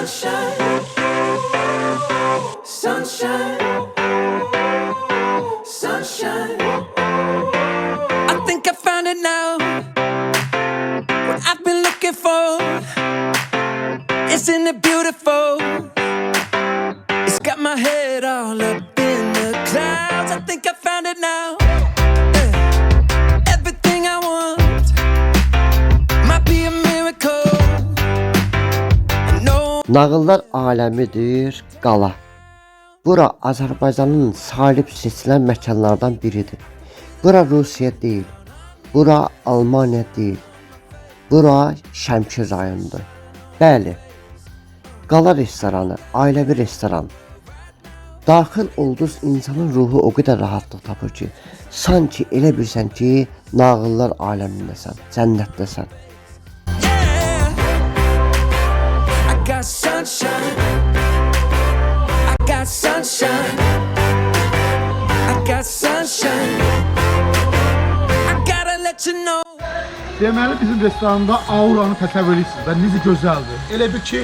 sunshine, sunshine, sunshine. I think I found it now. What I've been looking for. Isn't it beautiful? It's got my head all up in the clouds. I think I found it now. Everything I want might be a miracle. No. Nağıllar aləmidir qala. Bura Azərbaycanın salib seçilən məkanlardan biridir. Bura Rusiya deyil. Bura Almaniya deyil. Bura Şəmkir rayonundur. Bəli. Qala restoranı, ailəvi restoran. Daxil olduğunuz insanın ruhu o qədər rahatlıq tapır ki, sanki elə bilirsən ki, nağıllar aləmindəsən, cənnətdəsən. I got sunshine, I got sunshine, I got sunshine. I gotta let you know. Deməli bizim restoranda auranı təsəvvür edirsiniz və necə gözəldir. Elə bir ki,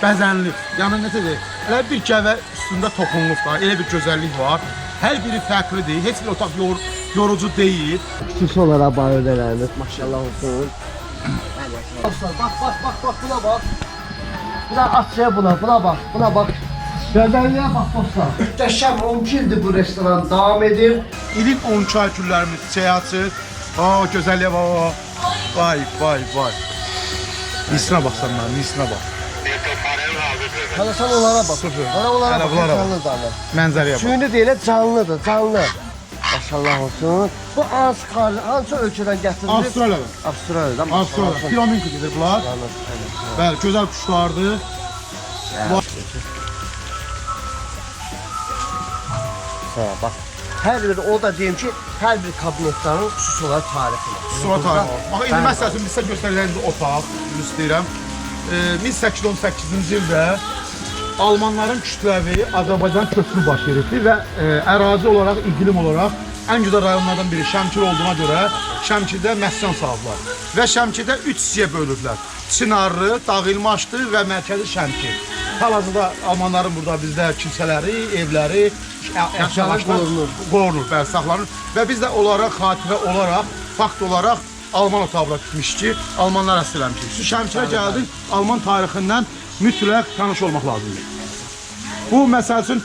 bəzənlik, yəni necədir? Elə bir gəvə üstündə toxunluq var, elə bir gözəllik var. Hər biri fərqlidir, heç bir otaq yorucu deyil. Xüsusi olaraq barələrimiz maşallah olsun. Bax, buna bax. Buna açıya buna bax. Gözəlliyə bax dostlar. Möhtəşəm 12 ildir bu restoran davam edir. İlin 12 ay günlərimiz çiçəyə açır. Gözəlliyə bax. Vay. Nisinə baxsan mən, nisinə bax. Hala sen onlara bak. Onlara bak. Canlıdır. Mənzərəyə bax. Suyunu deyil, canlıdır, canlı. Maşallah olsun. Bu hansı ölkədən gətirilir? Avstraliyadan. Avstraliyadan. Avstraliyadan. Flamingo gedir bunlar. Bəli, gözəl quşlardır. Bak. Hər bir, o da deyim ki, hər bir kabinetlərin xüsusi olaraq tarifi var. Xüsusi olaraq tarifi. Bax, indi məsələn, bizə göstərilən otaq, istəyirəm. 1818-ci ildə Almanların kütləvi Azərbaycan köçünü baş veribdi və ərazi olaraq, iqlim olaraq ən gözəl rayonlardan biri Şəmkir olduğuna görə Şəmkirdə məskan saldılar. Və Şəmkirdə 3 hissəyə bölüblər. Çınarlı, Dağılmaşdı və mərkəzi Şəmkir. Hal-hazırda Almanların burada bizdə kilsələri, evləri, qorunur, bəli, saxlanır. Və biz də onlara xatirə olaraq, fakt olaraq Alman otağına gitmiş ki, Almanlar əsr eləmişik. Şu Şəmkirə gəldik, Alman tarixindən mütləq tanış olmaq lazımdır. Bu, məsəl üçün,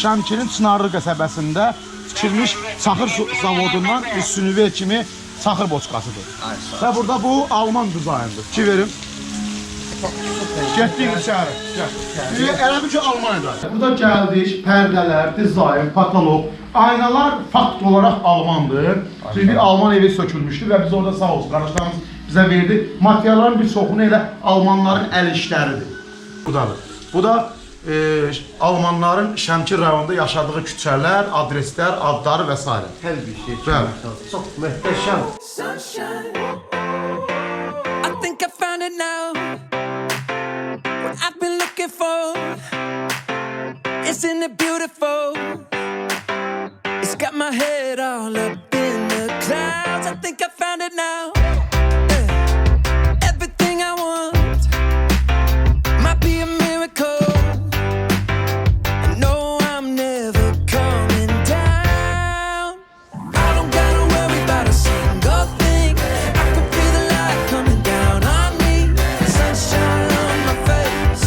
Şəmkirin Çınarlı qəsəbəsində tikilmiş çaxır zavodundan bir sünüver kimi çaxır boçqasıdır. Və burada bu Alman dizaynıdır. Ki verim. Getdik içəri. Elə bir ki, Almaniyada. Burada gəldik, pərdələr, dizayn, katalog, aynalar fakt olaraq Almandır. Çünki bir Alman evi sökülmüşdü və biz orada sağ olsun, qardaşlarımız bizə verdi. Materialların bir çoxunu elə Almanların əl işləridir. Budadır. Bu da Almanların Şəmkir rayonunda yaşadığı küçələr, adreslər, adları və s. Hər bir şey. Çox möhtəşəm. Sunshine, I think I found it now. What I've been looking for. Isn't it beautiful? It's got my head all up in the clouds. I think I found it now. Everything I want might be a miracle. I know I'm never coming down. I don't gotta worry about a single thing. I can feel the light coming down on me. Sunshine on my face.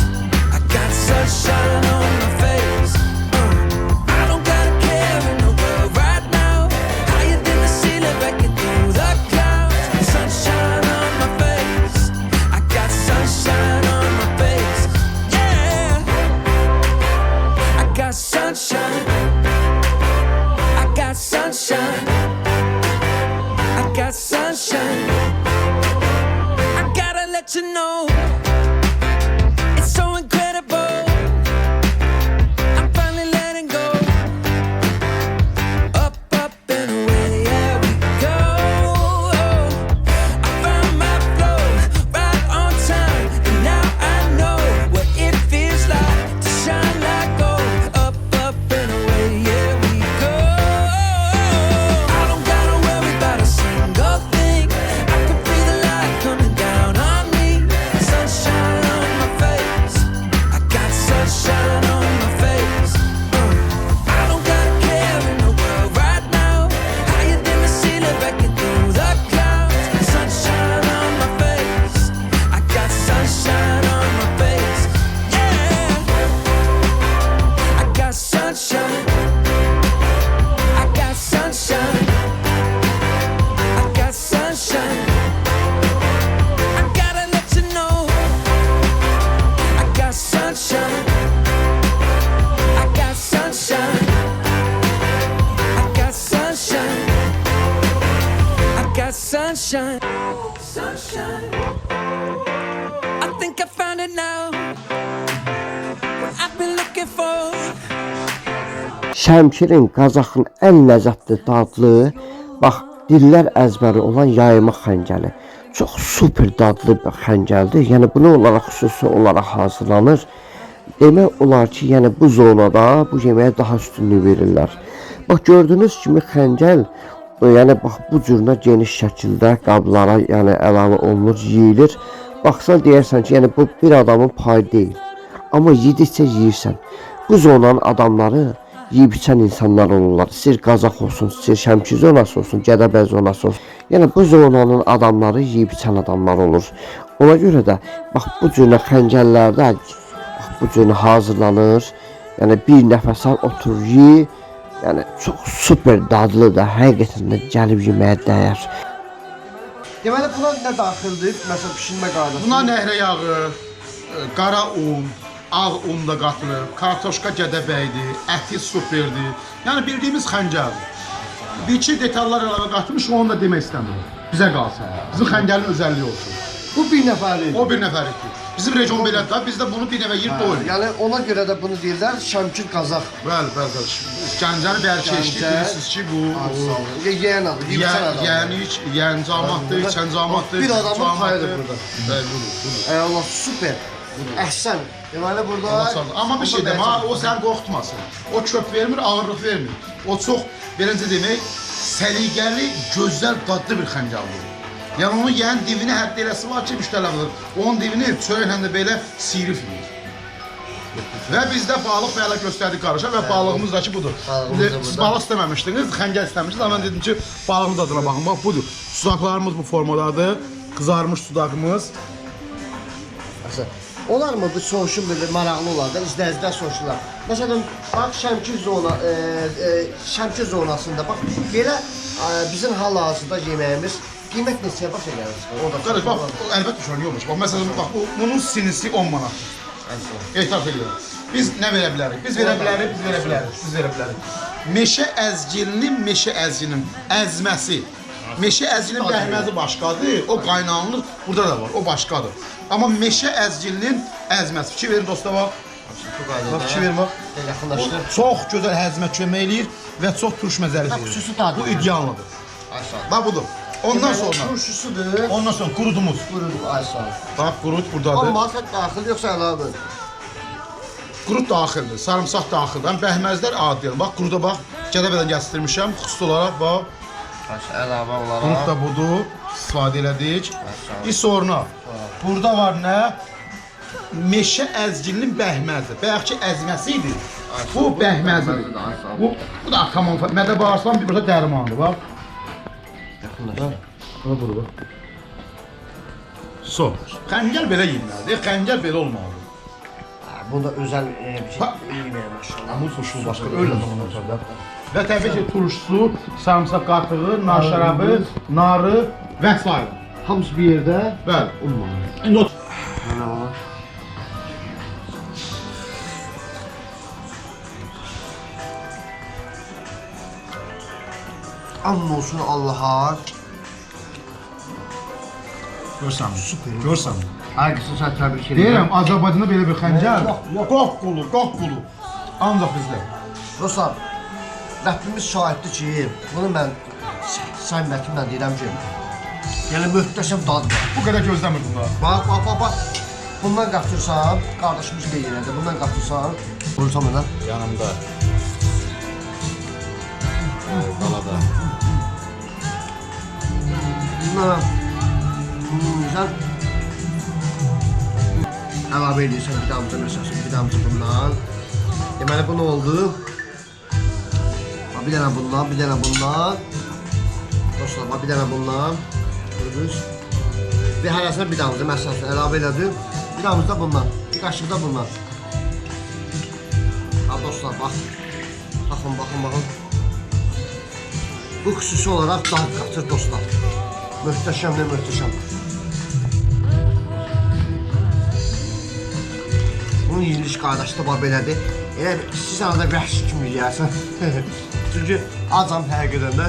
I got sunshine on my face. I don't gotta care in the world right now. Higher than the ceiling, breaking through the clouds. Sunshine on my face. I got sunshine on my face. Yeah. I got sunshine. I got sunshine. I got sunshine. I gotta let you know. It's so incredible. I'm finally letting go. Up and away, yeah, we go. I found my flow right on time. And now I know what it feels like to shine like gold. Up and away, yeah, we go. I don't gotta worry about a single thing. I can feel the light coming down on me. it now. What I've been looking for. Şəmkirin, Qazaxın ən ləzzətli dadlı, bax, dillər əzbəri olan yaymaq xəncəli. Çox super dadlı bir xəncəldir. Yəni bunu olaraq xüsusi olaraq hazırlanır. Demək olar ki, yəni bu zonada bu yeməyə daha üstünlük verirlər. Bax gördüyünüz kimi xəncəl, yəni bax bu cürünə geniş şəkildə qablara, yəni əlavə olunur, yeyilir. Baxsan deyərsən ki, yəni bu bir adamın payı deyil. Amma yedikcə yeyirsən. Bu zonanın adamları yeyib içən insanlar olurlar. İstəyir Qazax olsun, istəyir Şəmkir zonası olsun, Gədəbəy zonası olsun. Yəni bu zonanın adamları yeyib içən adamlar olur. Ona görə də bax bu cürünə xəncəllərdə bax bu cürünə hazırlanır. Yəni bir nəfəs al, otur, ye. Yəni çox super dadlıdır. Həqiqətən də gəlib yeməyə dəyər. Deməli buna nə daxildir? Məsələn bişirmə qaydası. Buna nəhrə yağı, qara un, ağ un da qatılır, kartoşka Gədəbəydir, əti superdir. Yəni bildiyimiz xəncəldir. Bir-iki detallar əlavə qatılmış, onu da demək istəmirəm. Bizə qalsın. Bizim xəncəlin özəlliyi olsun. Bu bir nəfərlik. O bir nəfərlikdir. Bizim region belədir də, bizdə bunu bir nəfər yeyib doyur. Yəni ona görə də bunu deyirlər Şəmkir Qazax. Bəli. Gəncəni bəlkə bilirsiniz ki, bu Yeyən adam, yeyən adam. yeyən camatdır, içən camatdır. Bir adamın payıdır burada. Bəli, budur. Allah super. Əhsən. Deməli burada Amma bir şey demə, o sən qorxutmasın. O köp vermir, ağırlıq vermir. O çox, beləcə demək, səliqəli, gözəl, dadlı bir xəncəldir. Yəni onun yeyən divini hətta eləsi var ki, müştələmdir. Onun divini çörəklə də belə sirif yeyir. Və bizdə balıq belə göstərdik qarışa və balığımız da ki, budur. Siz balıq istəməmişdiniz, xəncəl istəmişdiniz. Amma mən dedim ki, balığın dadına baxın, bax budur. Sudaqlarımız bu formadadır, qızarmış sudaqımız. Olar mı bu soruşun belə maraqlı olar da izləyicilər soruşurlar. Məsələn, bax Şəmkir zonasında bax belə bizim hal-hazırda yeməyimiz qiymət neçəyə başa gəlir? Qardaş, bax, əlbəttə şöyle olmuş. Bax, məsələn, bax, bunun sinisi 10 manat. Etiraf edirəm. Biz nə verə bilərik? Biz verə bilərik. Meşə əzgilinin əzməsi. Meşə əzgilinin bəhməzi başqadır, o qaynanılır, burada da var, o başqadır. Amma meşə əzgilinin əzməsi. Fikir verin dostlar, bax. Bax, fikir verin, bax. Yaxınlaşdır. Çox gözəl həzmə kömək eləyir və çox turş məzəli verir. Xüsusi dadı. Bu ideallıdır. Bax, budur. Ondan sonra. Turşusudur. Ondan sonra qurudumuz. Qurud, ay sağ ol. Bax, qurud buradadır. Amma ət daxil yoxsa əlavə? Qurud daxildir, sarımsaq daxildir. Bəhməzlər adıyam. Bax, quruda bax, Gədəbəydən gəzdirmişəm. Xüsusi olaraq bax. Əlavə olaraq. Qurud da budur, istifadə elədik. Sonra, burada var nə? Meşə əzgilinin bəhməzi. Bəyəxki əzməsi idi. Bu bəhməzidir. Bu da tamam. Mədə bağırsam bir burada dərmandır, bax. Yaxınlaşdır. Buna buru bax. Xəncəl belə yeyilməlidir, xəncəl belə olmalıdır. Bunda özəl bir şey yeməyə maşallah. Bu turşu başqa öyle zaman da. Və təbii ki, turşusu, sarımsaq qatığı, nar şərabı, narı və s. Hamısı bir yerdə. Bəli. Umma. Amma olsun Allah'a. Görsən, görsən. Aygısı sən təbrik edirəm. Deyirəm, Azərbaycanda belə bir xəncər. Qoqqulu. Ancaq bizdə. Dostlar, Rəbbimiz şahiddir ki, bunu mən səmiyyətimlə deyirəm ki, yəni möhtəşəm dadı var. Bu qədər gözləmirdim da. Bax. Bundan qatırsan, qardaşımız qeyrədir, bundan qatırsan, vuracam elə. Yanımda. Qalada. Sən əlavə edirsən bir damcı məsəlsin, bir damcı bundan. Deməli bu nə oldu? Bir dənə bundan. Dostlar, bir dənə bundan. Gördünüz? Və hərəsinə bir damcı məsəlsin əlavə elədim. Bir damcı da bundan, bir qaşıq da bundan. Ha dostlar, bax. Baxın. Bu xüsusi olaraq dad qatır dostlar. Möhtəşəmdir, möhtəşəm. Bunun yiyiliş qardaşı da var belədir. Elə siz arada vəhşi kimi yiyərsən. Çünki acam həqiqətən də.